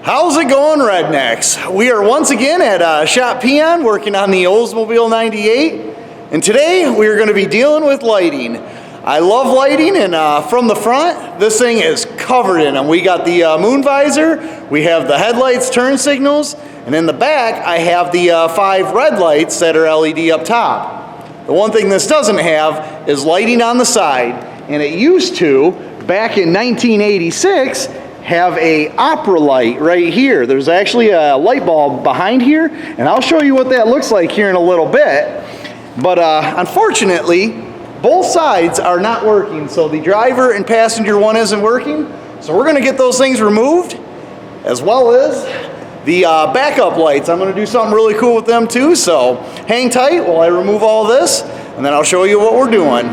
How's it going, rednecks? We are once again at Shop Peon working on the Oldsmobile 98, and today we are going to be dealing with lighting. I love lighting, and from the front, this thing is covered in them. We got the moon visor, we have the headlights, turn signals, and in the back I have the 5 red lights that are LED up top. The one thing this doesn't have is lighting on the side, and it used to, back in 1986, have a opera light right here. There's actually a light bulb behind here, and I'll show you what that looks like here in a little bit. But unfortunately, both sides are not working, so the driver and passenger one isn't working. So we're gonna get those things removed, as well as the backup lights. I'm gonna do something really cool with them too, so hang tight while I remove all this, and then I'll show you what we're doing.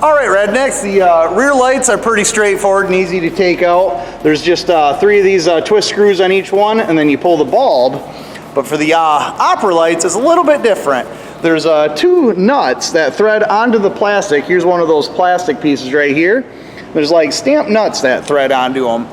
Alright, rednecks, the rear lights are pretty straightforward and easy to take out. There's just 3 of these twist screws on each one, and then you pull the bulb. But for the opera lights, it's a little bit different. There's 2 nuts that thread onto the plastic. Here's one of those plastic pieces right here. There's like stamped nuts that thread onto them.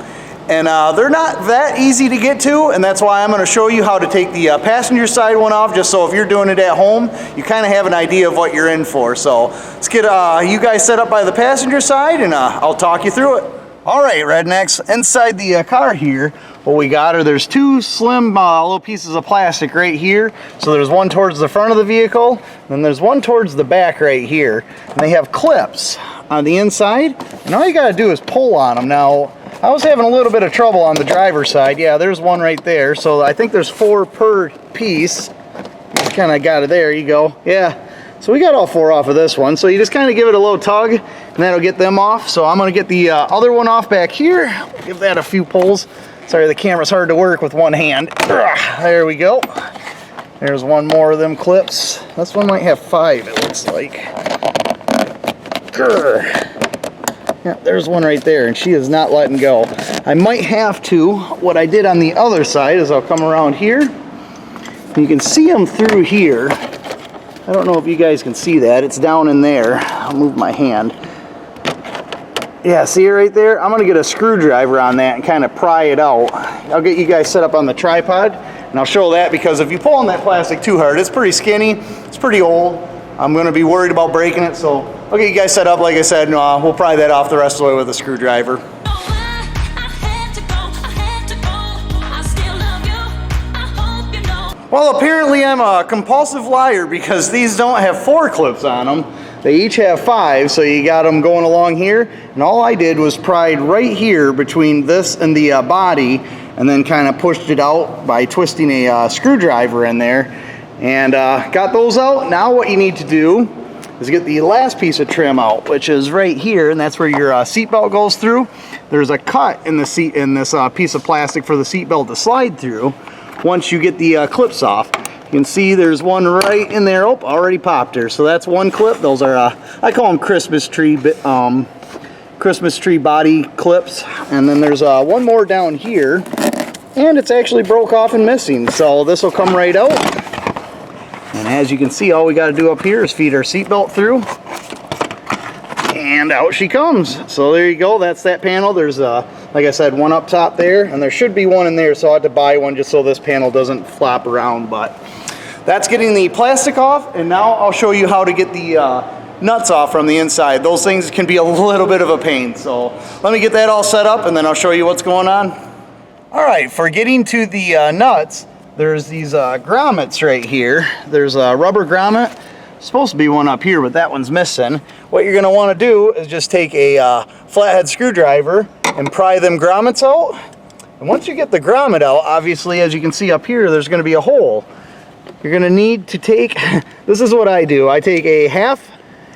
And they're not that easy to get to, and that's why I'm going to show you how to take the passenger side one off, just so if you're doing it at home, you kind of have an idea of what you're in for. So let's get you guys set up by the passenger side, and I'll talk you through it. Alright, rednecks, inside the car here, what we got are there's 2 slim little pieces of plastic right here. So there's one towards the front of the vehicle, and then there's one towards the back right here. And they have clips on the inside, and all you got to do is pull on them. Now, I was having a little bit of trouble on the driver's side. Yeah, there's one right there. So I think there's 4 per piece. Just kind of got it there. You go. Yeah. So we got all 4 off of this one. So you just kind of give it a little tug, and that'll get them off. So I'm going to get the other one off back here. Give that a few pulls. Sorry, the camera's hard to work with one hand. There we go. There's one more of them clips. This one might have 5, it looks like. Yeah, there's one right there, and she is not letting go. I might have to, what I did on the other side is I'll come around here. You can see them through here. I don't know if you guys can see that. It's down in there. I'll move my hand. Yeah, see it right there? I'm gonna get a screwdriver on that and kind of pry it out. I'll get you guys set up on the tripod, and I'll show that, because if you pull on that plastic too hard, it's pretty skinny, it's pretty old. I'm gonna be worried about breaking it, so I'll get you guys set up, like I said, and we'll pry that off the rest of the way with a screwdriver. Well, apparently I'm a compulsive liar, because these don't have 4 clips on them. They each have 5, so you got them going along here. And all I did was pried right here between this and the body, and then kind of pushed it out by twisting a screwdriver in there. And got those out. Now what you need to do is get the last piece of trim out, which is right here, and that's where your seatbelt goes through. There's a cut in the seat in this piece of plastic for the seatbelt to slide through. Once you get the clips off, you can see there's one right in there. Oh, already popped her. So that's one clip. Those are I call them Christmas tree body clips. And then there's one more down here, and it's actually broke off and missing. So this will come right out. And as you can see, all we got to do up here is feed our seatbelt through, and out she comes. So there you go. That's that panel. There's like I said, one up top there, and there should be one in there, so I had to buy one just so this panel doesn't flop around. But that's getting the plastic off, and now I'll show you how to get the nuts off from the inside. Those things can be a little bit of a pain, so let me get that all set up, and then I'll show you what's going on. All right, for getting to the nuts, there's these grommets right here. There's a rubber grommet. Supposed to be one up here, but that one's missing. What you're going to want to do is just take a flathead screwdriver and pry them grommets out. And once you get the grommet out, obviously, as you can see up here, there's going to be a hole. You're going to need to take, this is what I do. I take a 1/2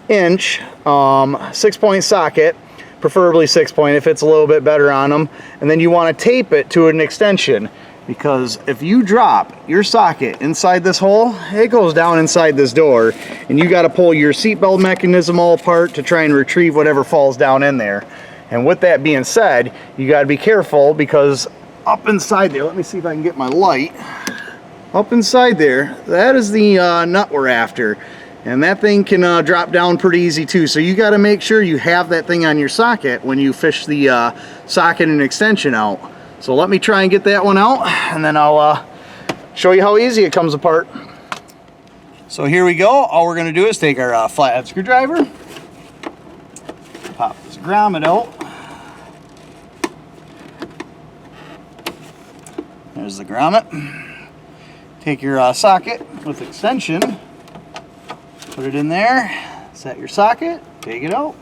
inch 6-point socket, preferably 6-point if it's a little bit better on them, and then you want to tape it to an extension. because if you drop your socket inside this hole, it goes down inside this door, and you got to pull your seatbelt mechanism all apart to try and retrieve whatever falls down in there. And with that being said, you got to be careful, because up inside there, let me see if I can get my light. Up inside there, that is the nut we're after. And that thing can drop down pretty easy too. So you got to make sure you have that thing on your socket when you fish the socket and extension out. So let me try and get that one out, and then I'll show you how easy it comes apart. So here we go. All we're going to do is take our flathead screwdriver, pop this grommet out. There's the grommet. Take your socket with extension, put it in there, set your socket, take it out.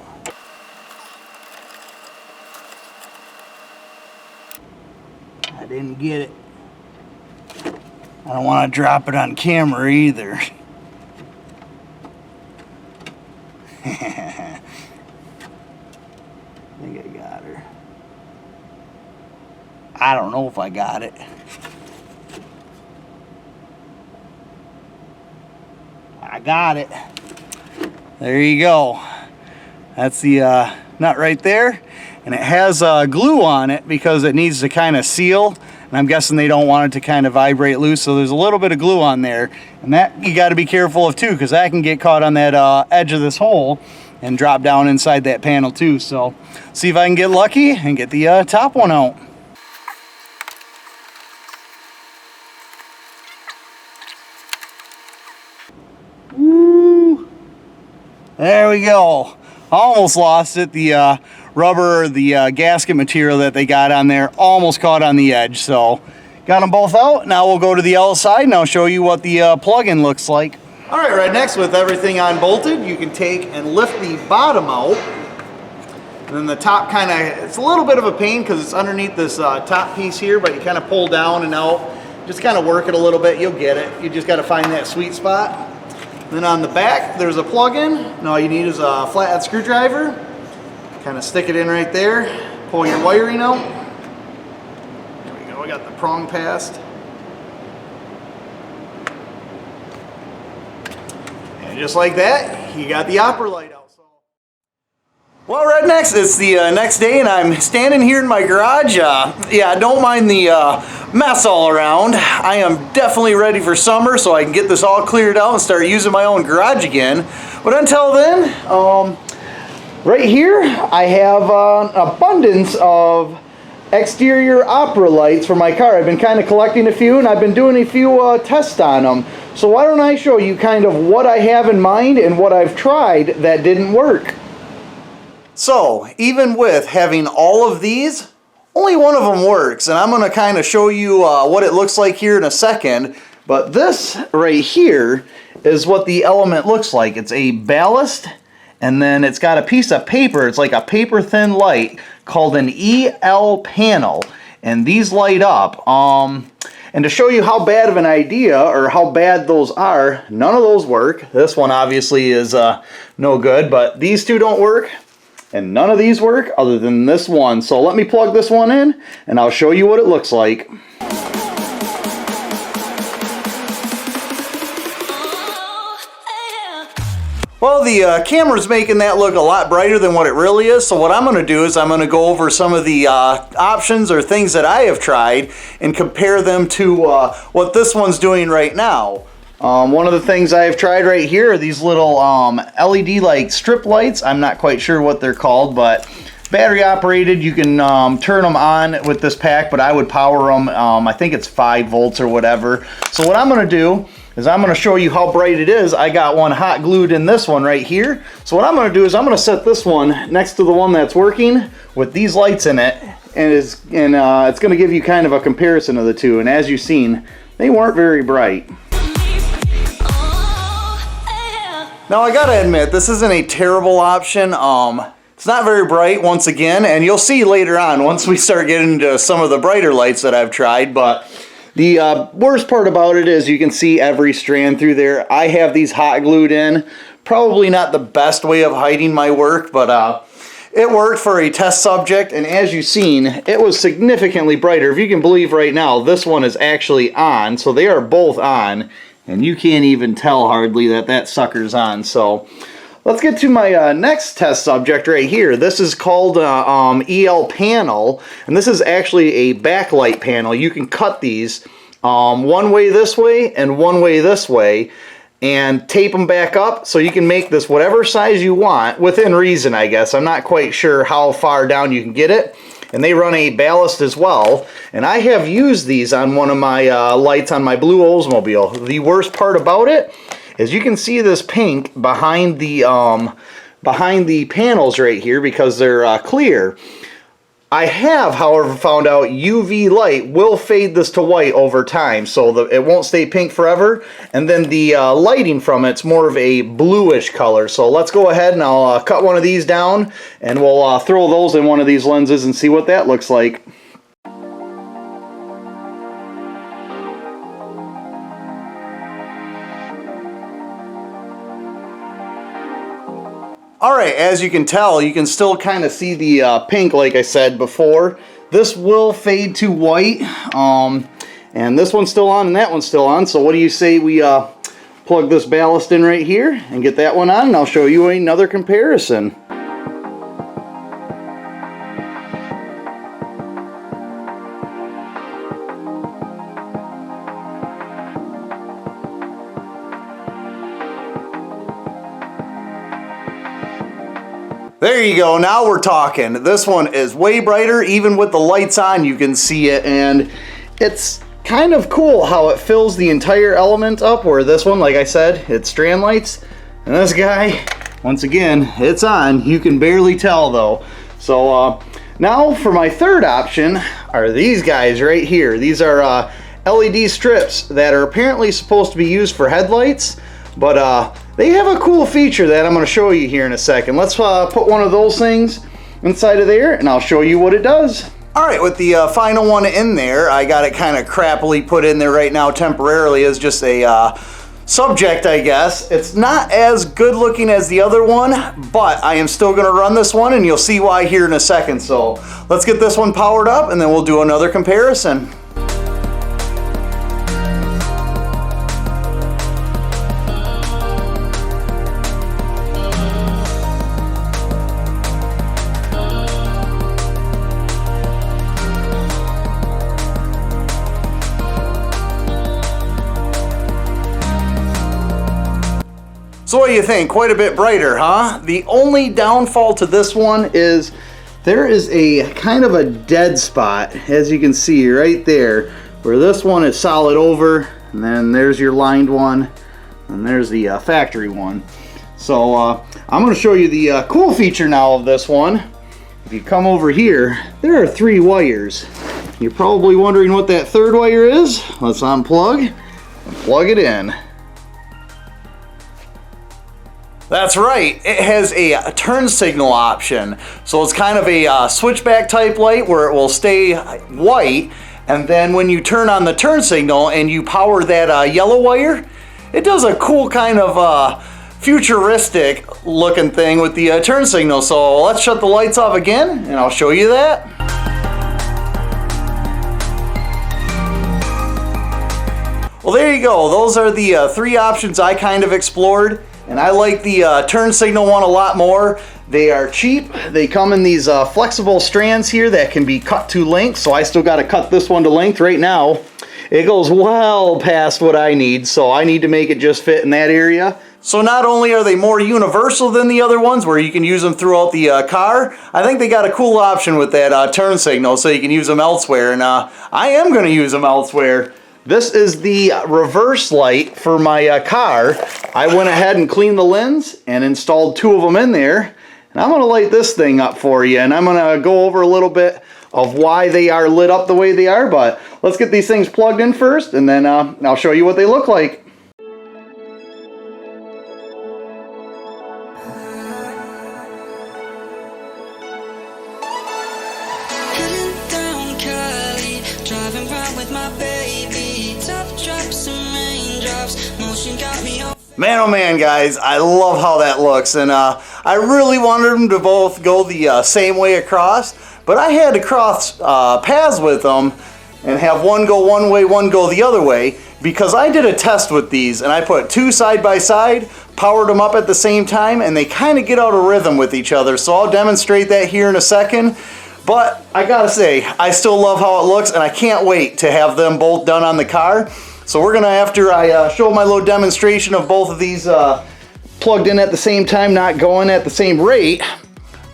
I didn't get it. I don't want to drop it on camera either. I think I got her. I don't know if I got it. I got it. There you go. That's the nut right there. And it has glue on it because it needs to kind of seal. And I'm guessing they don't want it to kind of vibrate loose. So there's a little bit of glue on there. And that you got to be careful of too, because that can get caught on that edge of this hole and drop down inside that panel too. So see if I can get lucky and get the top one out. Woo! There we go. Almost lost it. The rubber, or the gasket material that they got on there almost caught on the edge. So got them both out. Now we'll go to the other side and I'll show you what the plug-in looks like. All right, right next, with everything unbolted, you can take and lift the bottom out. And then the top kind of, it's a little bit of a pain because it's underneath this top piece here, but you kind of pull down and out. Just kind of work it a little bit, you'll get it. You just got to find that sweet spot. Then on the back, there's a plug-in, and all you need is a flathead screwdriver. Kind of stick it in right there, pull your wiring out. There we go, I got the prong passed. And just like that, you got the opera light out. Well, right next, it's the next day, and I'm standing here in my garage. Yeah, don't mind the mess all around. I am definitely ready for summer, so I can get this all cleared out and start using my own garage again. But until then, right here, I have an abundance of exterior opera lights for my car. I've been kind of collecting a few, and I've been doing a few tests on them. So why don't I show you kind of what I have in mind and what I've tried that didn't work. So, even with having all of these, only one of them works, and I'm going to kind of show you what it looks like here in a second. But this right here is what the element looks like. It's a ballast, and then it's got a piece of paper. It's like a paper thin light called an EL panel, and these light up. And to show you how bad of an idea, or how bad those are, none of those work. This one obviously is no good, but these two don't work. And none of these work other than this one. So let me plug this one in and I'll show you what it looks like. Well, the camera's making that look a lot brighter than what it really is. So what I'm going to do is I'm going to go over some of the options or things that I have tried and compare them to what this one's doing right now. One of the things I've tried right here are these little LED like strip lights. I'm not quite sure what they're called, but battery operated. You can turn them on with this pack, but I would power them. I think it's 5 volts or whatever. So what I'm going to do is I'm going to show you how bright it is. I got one hot glued in this one right here. So what I'm going to do is I'm going to set this one next to the one that's working with these lights in it, and it's going to give you kind of a comparison of the two. And as you've seen, they weren't very bright. Now I gotta admit, this isn't a terrible option. It's not very bright once again, and you'll see later on once we start getting into some of the brighter lights that I've tried. But the worst part about it is you can see every strand through there. I have these hot glued in. Probably not the best way of hiding my work, but It worked for a test subject, and as you've seen, it was significantly brighter. If you can believe right now, this one is actually on, so they are both on, and you can't even tell hardly that that sucker's on. So let's get to my next test subject right here. This is called EL panel, and this is actually a backlight panel. You can cut these one way this way and one way this way, and tape them back up so you can make this whatever size you want, within reason, I guess. I'm not quite sure how far down you can get it. And they run a ballast as well. And I have used these on one of my lights on my blue Oldsmobile. The worst part about it is you can see this pink behind the panels right here because they're clear. I have, however, found out UV light will fade this to white over time, so it won't stay pink forever. And then the lighting from it's more of a bluish color. So let's go ahead and I'll cut one of these down, and we'll throw those in one of these lenses and see what that looks like. Alright, as you can tell, you can still kind of see the pink like I said before. This will fade to white, and this one's still on and that one's still on. So what do you say we plug this ballast in right here and get that one on, and I'll show you another comparison. There you go, now we're talking. This one is way brighter. Even with the lights on, you can see it, and it's kind of cool how it fills the entire element up, where this one, like I said, it's strand lights. And this guy, once again, it's on. You can barely tell though. So now for my third option are these guys right here. These are LED strips that are apparently supposed to be used for headlights, but they have a cool feature that I'm going to show you here in a second. Let's put one of those things inside of there, and I'll show you what it does. Alright, with the final one in there, I got it kind of crappily put in there right now temporarily as just a subject, I guess. It's not as good looking as the other one, but I am still going to run this one, and you'll see why here in a second. So let's get this one powered up, and then we'll do another comparison. So what do you think? Quite a bit brighter, huh? The only downfall to this one is there is a kind of a dead spot, as you can see right there, where this one is solid over, and then there's your lined one, and there's the factory one. So I'm going to show you the cool feature now of this one. If you come over here, there are 3 wires. You're probably wondering what that third wire is. Let's unplug and plug it in. That's right, it has a turn signal option. So it's kind of a switchback type light where it will stay white, and then when you turn on the turn signal and you power that yellow wire, it does a cool kind of futuristic looking thing with the turn signal. So let's shut the lights off again and I'll show you that. Well, there you go. Those are the 3 options I kind of explored. And I like the turn signal one a lot more. They are cheap. They come in these flexible strands here that can be cut to length. So I still got to cut this one to length right now. It goes well past what I need, so I need to make it just fit in that area. So not only are they more universal than the other ones where you can use them throughout the car, I think they got a cool option with that turn signal so you can use them elsewhere. And I am going to use them elsewhere. This is the reverse light for my car. I went ahead and cleaned the lens and installed 2 of them in there. And I'm going to light this thing up for you. And I'm going to go over a little bit of why they are lit up the way they are. But let's get these things plugged in first, and then I'll show you what they look like. Driving round with my baby, top drops and raindrops, motion got me off. Man, oh man, guys, I love how that looks, and I really wanted them to both go the same way across, but I had to cross paths with them and have one go one way, one go the other way, because I did a test with these, and I put two side by side, powered them up at the same time, and they kind of get out of rhythm with each other, so I'll demonstrate that here in a second. But I gotta say, I still love how it looks, and I can't wait to have them both done on the car. So we're gonna, after I show my little demonstration of both of these plugged in at the same time, not going at the same rate,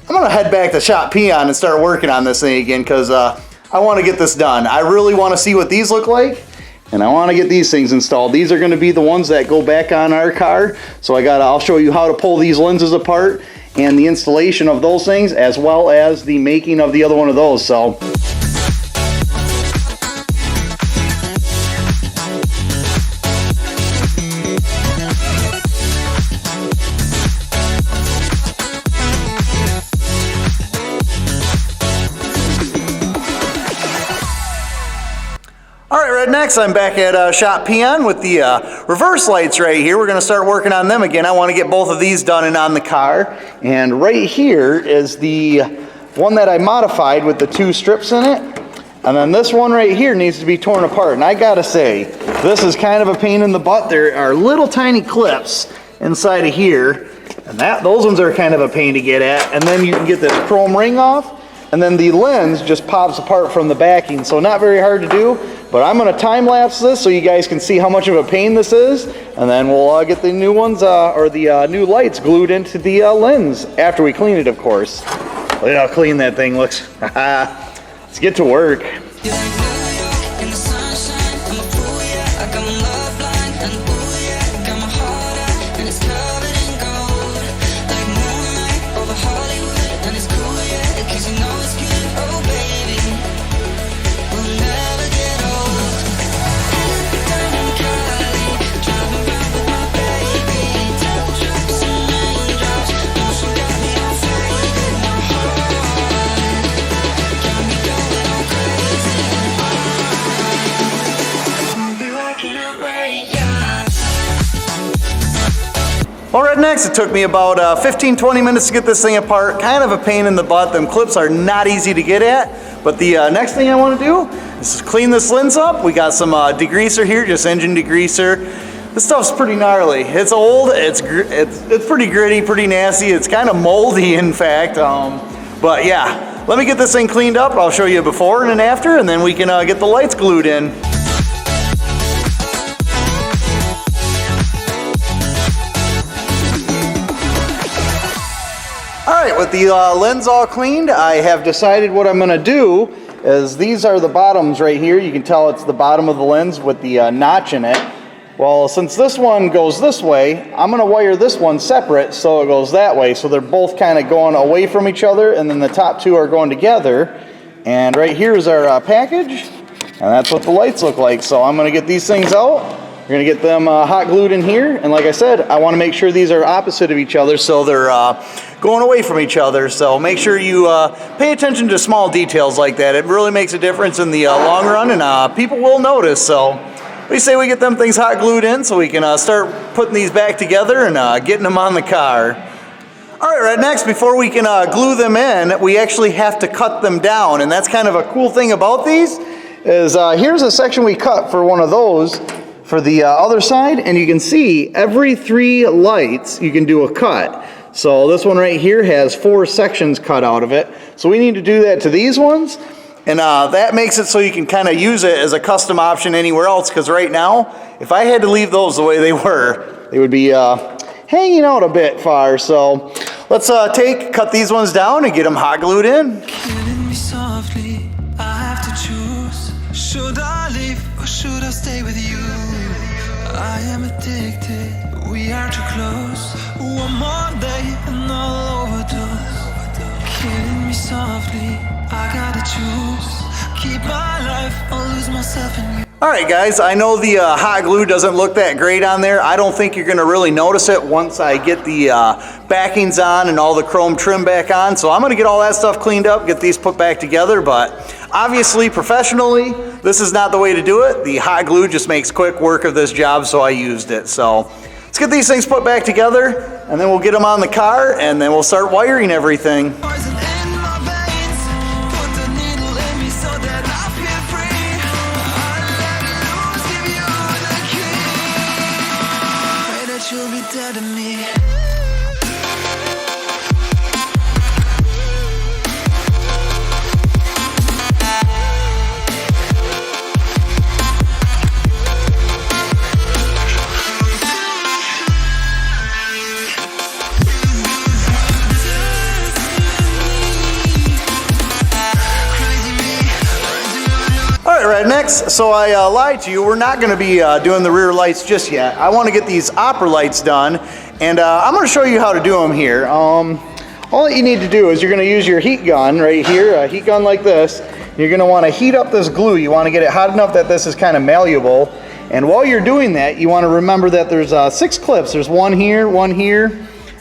I'm gonna head back to Shop Peon and start working on this thing again, because I wanna get this done. I really wanna see what these look like, and I wanna get these things installed. These are gonna be the ones that go back on our car. So I'll show you how to pull these lenses apart and the installation of those things, as well as the making of the other one of those. So. Alright, Rednecks, I'm back at Shop Peon with the reverse lights right here. We're going to start working on them again. I want to get both of these done and on the car. And right here is the one that I modified with the two strips in it. And then this one right here needs to be torn apart. And I gotta say, this is kind of a pain in the butt. There are little tiny clips inside of here. And those ones are kind of a pain to get at. And then you can get this chrome ring off. And then the lens just pops apart from the backing, so not very hard to do, but I'm gonna time lapse this so you guys can see how much of a pain this is, and then we'll get the new ones, or the new lights glued into the lens, after we clean it, of course. Look at how clean that thing looks. Let's get to work. Well, Rednecks, it took me about 15-20 minutes to get this thing apart. Kind of a pain in the butt. Them clips are not easy to get at. But the next thing I want to do is clean this lens up. We got some degreaser here, just engine degreaser. This stuff's pretty gnarly. It's old. It's pretty gritty, pretty nasty. It's kind of moldy, in fact. But yeah, let me get this thing cleaned up. I'll show you a before and an after, and then we can get the lights glued in. Alright, with the lens all cleaned, I have decided what I'm going to do is these are the bottoms right here. You can tell it's the bottom of the lens with the notch in it. Well, since this one goes this way, I'm going to wire this one separate so it goes that way. So they're both kind of going away from each other, and then the top two are going together. And right here is our package, and that's what the lights look like. So I'm going to get these things out. We're going to get them hot glued in here, and like I said, I want to make sure these are opposite of each other so they're going away from each other. So make sure you pay attention to small details like that. It really makes a difference in the long run, and people will notice. So we say we get them things hot glued in so we can start putting these back together and getting them on the car. Alright, Rednecks, before we can glue them in, we actually have to cut them down, and that's kind of a cool thing about these is here's a section we cut for one of those for the other side, and you can see every 3 lights you can do a cut. So this one right here has 4 sections cut out of it. So we need to do that to these ones, and that makes it so you can kind of use it as a custom option anywhere else, because right now, if I had to leave those the way they were, they would be hanging out a bit far. So let's cut these ones down and get them hot glued in. Killing me softly, I have to choose. Should I leave or should I stay with you? I am addicted, we are too close. One more day and I'll overdose. Killing me softly, I gotta choose. Keep my life or lose myself in you. Alright guys, I know the hot glue doesn't look that great on there. I don't think you're going to really notice it once I get the backings on and all the chrome trim back on. So I'm going to get all that stuff cleaned up, get these put back together. But obviously, professionally, this is not the way to do it. The hot glue just makes quick work of this job, so I used it. So Let's get these things put back together, and then we'll get them on the car, and then we'll start wiring everything. Poison in my veins. Put the needle in me so that I feel free. I'll let it loose, give you the key. Pray that you'll be dead to me. Rednecks, so I lied to you. We're not going to be doing the rear lights just yet. I want to get these opera lights done, and I'm going to show you how to do them here. All that you need to do is you're going to use your heat gun right here, a heat gun like this. You're going to want to heat up this glue. You want to get it hot enough that this is kind of malleable. And while you're doing that, you want to remember that there's 6 clips. There's one here,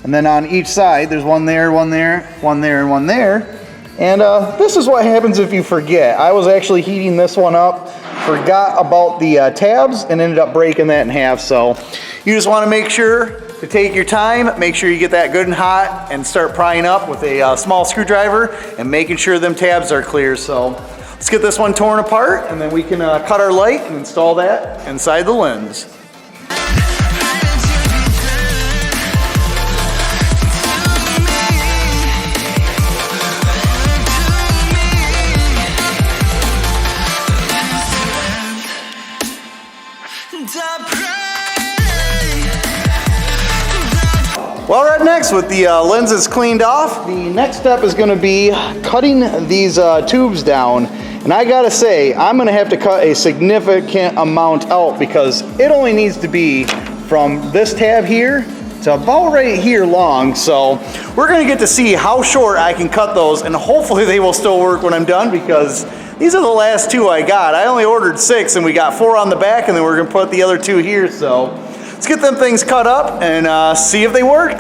and then on each side there's one there, one there, one there, and one there. And this is what happens if you forget. I was actually heating this one up, forgot about the tabs, and ended up breaking that in half. So you just want to make sure to take your time, make sure you get that good and hot, and start prying up with a small screwdriver and making sure them tabs are clear. So let's get this one torn apart, and then we can cut our light and install that inside the lens. Well, Rednecks, with the lenses cleaned off, the next step is going to be cutting these tubes down. And I gotta say, I'm going to have to cut a significant amount out because it only needs to be from this tab here to about right here long. So we're going to get to see how short I can cut those, and hopefully they will still work when I'm done, because these are the last 2 I got. I only ordered 6, and we got 4 on the back, and then we're going to put the other 2 here. So let's get them things cut up and see if they work.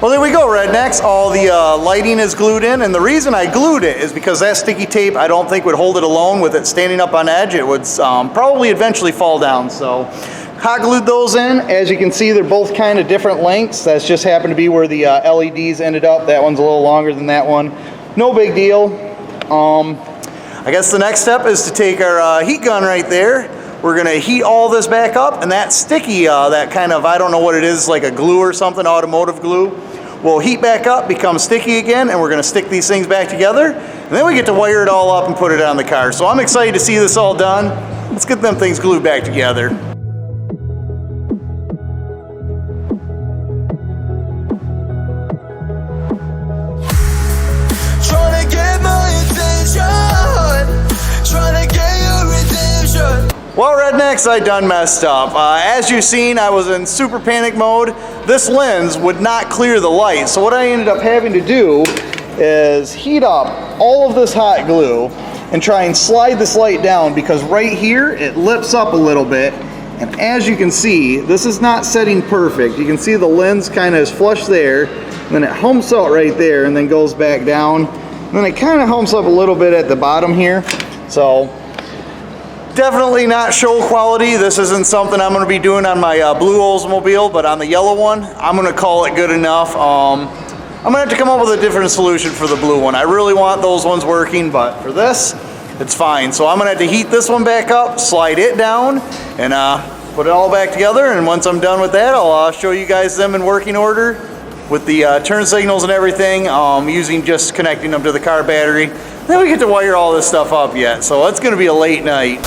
Well, there we go, Rednecks. All the lighting is glued in, and the reason I glued it is because that sticky tape I don't think would hold it alone. With it standing up on edge, it would probably eventually fall down. So hot glued those in. As you can see, they're both kind of different lengths. That's just happened to be where the LEDs ended up. That one's a little longer than that one. No big deal. I guess the next step is to take our heat gun right there. We're going to heat all this back up, and that sticky, that kind of, I don't know what it is, like a glue or something, automotive glue, will heat back up, become sticky again, and we're going to stick these things back together, and then we get to wire it all up and put it on the car. So I'm excited to see this all done. Let's get them things glued back together. Trying to get my attention, trying to get your redemption. Well, Rednecks, I done messed up. As you've seen, I was in super panic mode. This lens would not clear the light, so what I ended up having to do is heat up all of this hot glue and try and slide this light down, because right here it lips up a little bit, and as you can see, this is not setting perfect. You can see the lens kind of is flush there, and then it humps out right there and then goes back down, and then it kind of humps up a little bit at the bottom here. So definitely not show quality. This isn't something I'm going to be doing on my blue Oldsmobile, but on the yellow one, I'm going to call it good enough. I'm going to have to come up with a different solution for the blue one. I really want those ones working, but for this, it's fine. So I'm going to have to heat this one back up, slide it down, and put it all back together. And once I'm done with that, I'll show you guys them in working order with the turn signals and everything, using just connecting them to the car battery. Then we get to wire all this stuff up yet, so it's going to be a late night.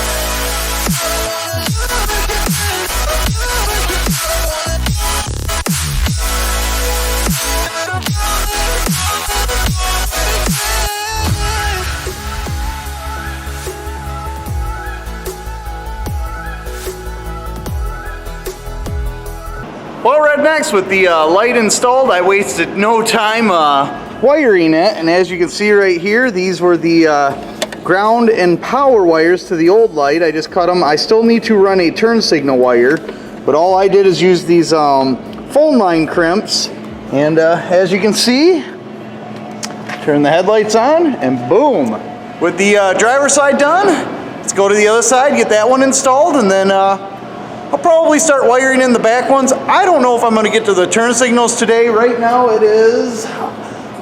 Well, Rednecks, with the light installed, I wasted no time wiring it, and as you can see right here, these were the ground and power wires to the old light. I just cut them. I still need to run a turn signal wire, but all I did is use these phone line crimps, and as you can see, turn the headlights on, and boom. With the driver's side done, let's go to the other side, get that one installed, and then I'll probably start wiring in the back ones. I don't know if I'm going to get to the turn signals today. Right now it is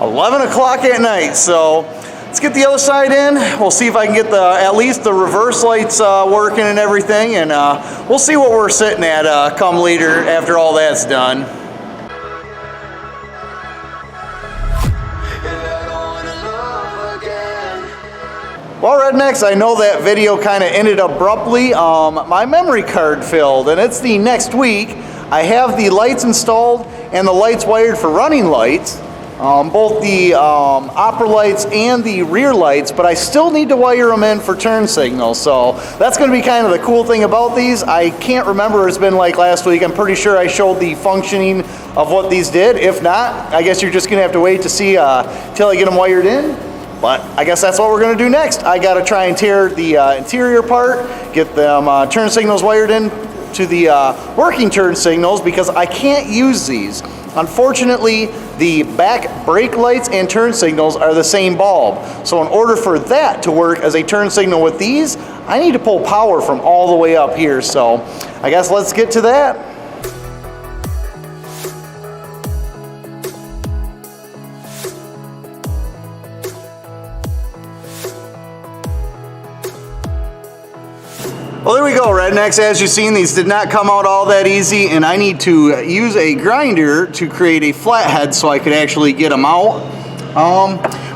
11 o'clock at night, so let's get the other side in. We'll see if I can get at least the reverse lights working and everything, and we'll see what we're sitting at come later after all that's done. Well, Rednecks, I know that video kind of ended abruptly. My memory card filled, and it's the next week. I have the lights installed and the lights wired for running lights, both the opera lights and the rear lights, but I still need to wire them in for turn signals. So that's going to be kind of the cool thing about these. I can't remember what it's been like last week. I'm pretty sure I showed the functioning of what these did. If not, I guess you're just going to have to wait to see till I get them wired in. But I guess that's what we're going to do next. I got to try and tear the interior apart, get them turn signals wired in to the working turn signals, because I can't use these. Unfortunately, the back brake lights and turn signals are the same bulb. So in order for that to work as a turn signal with these, I need to pull power from all the way up here. So I guess let's get to that. Well, there we go, Rednecks. As you've seen, these did not come out all that easy, and I need to use a grinder to create a flathead so I could actually get them out.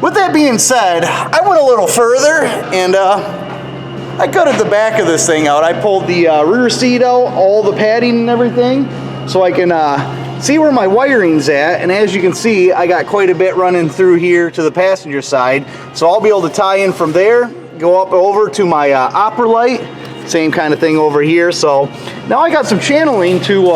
With that being said, I went a little further, and I gutted the back of this thing out. I pulled the rear seat out, all the padding and everything, so I can see where my wiring's at. And as you can see, I got quite a bit running through here to the passenger side, so I'll be able to tie in from there, go up over to my opera light. Same kind of thing over here. So now I got some channeling to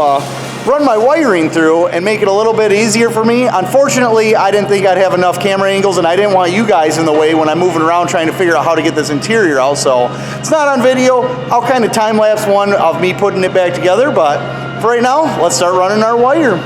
run my wiring through and make it a little bit easier for me. Unfortunately, I didn't think I'd have enough camera angles, and I didn't want you guys in the way when I'm moving around trying to figure out how to get this interior out. So it's not on video. I'll kind of time lapse one of me putting it back together, but for right now, let's start running our wire.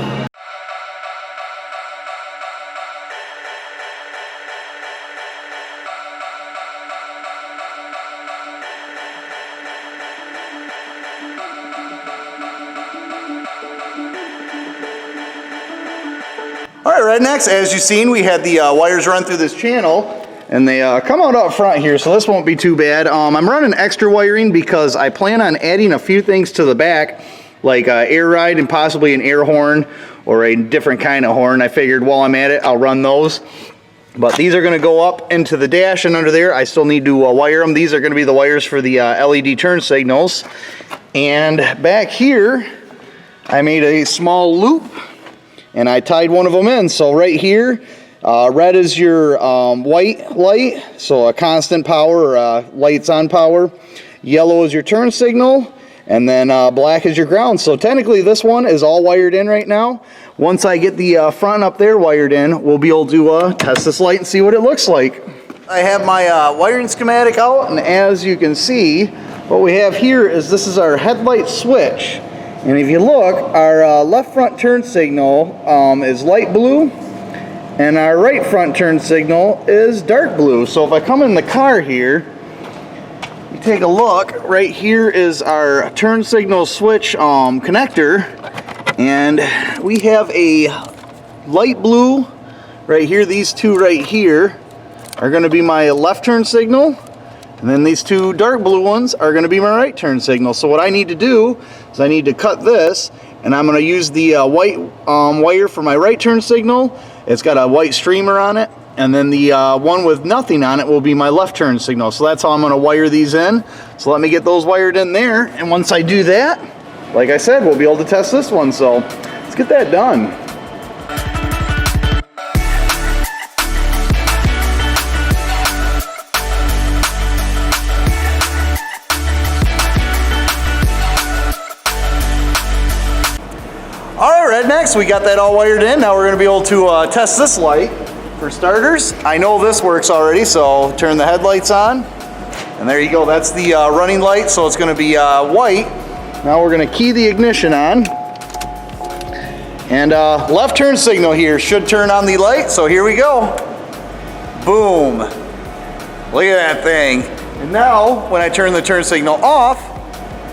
All right, Rednecks, as you've seen, we had the wires run through this channel, and they come out up front here, so this won't be too bad. I'm running extra wiring because I plan on adding a few things to the back, like air ride and possibly an air horn or a different kind of horn. I figured while I'm at it, I'll run those. But these are going to go up into the dash, and under there, I still need to wire them. These are going to be the wires for the LED turn signals. And back here, I made a small loop, and I tied one of them in. So right here, red is your white light, so a constant power, lights on power. Yellow is your turn signal, and then black is your ground. So technically this one is all wired in right now. Once I get the front up there wired in, we'll be able to test this light and see what it looks like. I have my wiring schematic out, and as you can see, what we have here is this is our headlight switch. And if you look, our left front turn signal is light blue, and our right front turn signal is dark blue. So if I come in the car here, you take a look, right here is our turn signal switch connector, and we have a light blue right here. These two right here are going to be my left turn signal, and then these two dark blue ones are going to be my right turn signal. So what I need to do is I need to cut this, and I'm going to use the white wire for my right turn signal. It's got a white streamer on it, and then the one with nothing on it will be my left turn signal. So that's how I'm going to wire these in. So let me get those wired in there, and once I do that, like I said, we'll be able to test this one. So let's get that done. All right, Rednecks, we got that all wired in. Now we're going to be able to test this light. For starters, I know this works already, so turn the headlights on. And there you go, that's the running light, so it's going to be white. Now we're going to key the ignition on. And left turn signal here should turn on the light, so here we go. Boom. Look at that thing. And now, when I turn the turn signal off,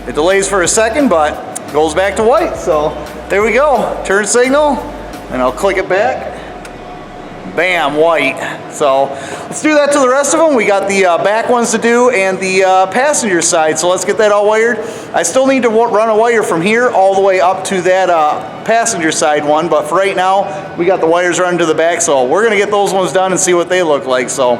it delays for a second, but goes back to white. So there we go, turn signal, and I'll click it back. Bam, white. So let's do that to the rest of them. We got the back ones to do and the passenger side, so let's get that all wired. I still need to run a wire from here all the way up to that passenger side one, but for right now, we got the wires running to the back, so we're gonna get those ones done and see what they look like. So.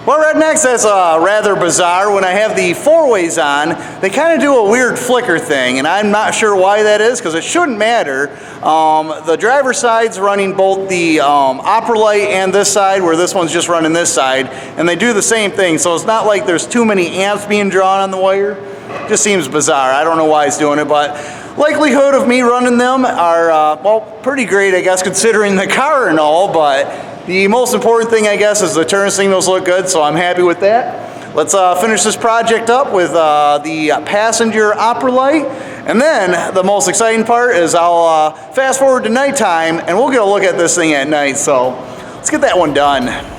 Well, Rednecks, that's rather bizarre. When I have the four-ways on, they kind of do a weird flicker thing, and I'm not sure why that is, because it shouldn't matter. The driver's side's running both the opera light and this side, where this one's just running this side, and they do the same thing, so it's not like there's too many amps being drawn on the wire. It just seems bizarre. I don't know why it's doing it, but likelihood of me running them are, well, pretty great, I guess, considering the car and all, but the most important thing, I guess, is the turn signals look good, so I'm happy with that. Let's finish this project up with the passenger opera light, and then the most exciting part is I'll fast forward to nighttime, and we'll get a look at this thing at night, so let's get that one done.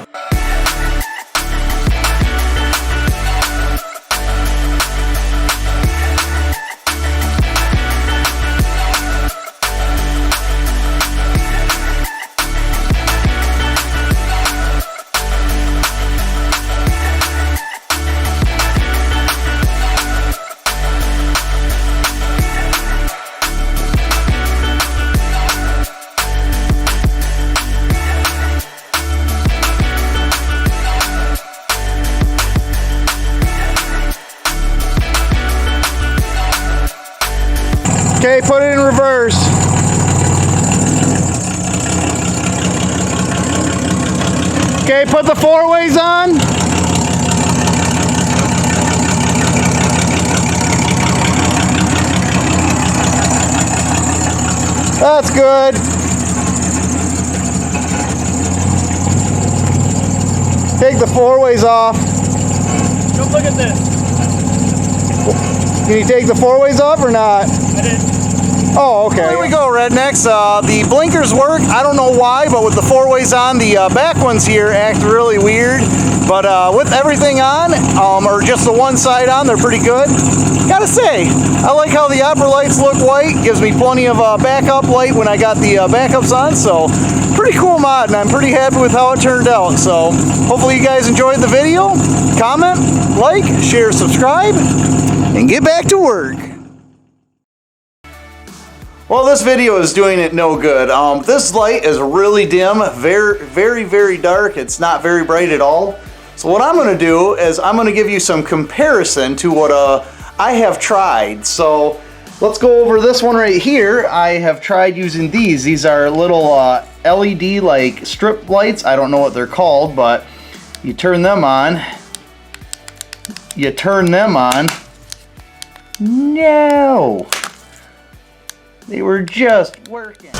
Okay, put it in reverse. Okay, put the four-ways on. That's good. Take the four-ways off. Don't look at this. Can you take the four-ways off or not? I did. Oh, okay. There we go, Rednecks. The blinkers work. I don't know why, but with the four-ways on, the back ones here act really weird. But with everything on, or just the one side on, they're pretty good. Gotta say, I like how the opera lights look white. Gives me plenty of backup light when I got the backups on. So, pretty cool mod, and I'm pretty happy with how it turned out. So, hopefully you guys enjoyed the video. Comment, like, share, subscribe, and get back to work. Well, this video is doing it no good. This light is really dim, very dark. It's not very bright at all. So what I'm gonna do is I'm gonna give you some comparison to what I have tried. So let's go over this one right here. I have tried using these. These are little LED like strip lights. I don't know what they're called, but you turn them on. You turn them on. No! They were just working.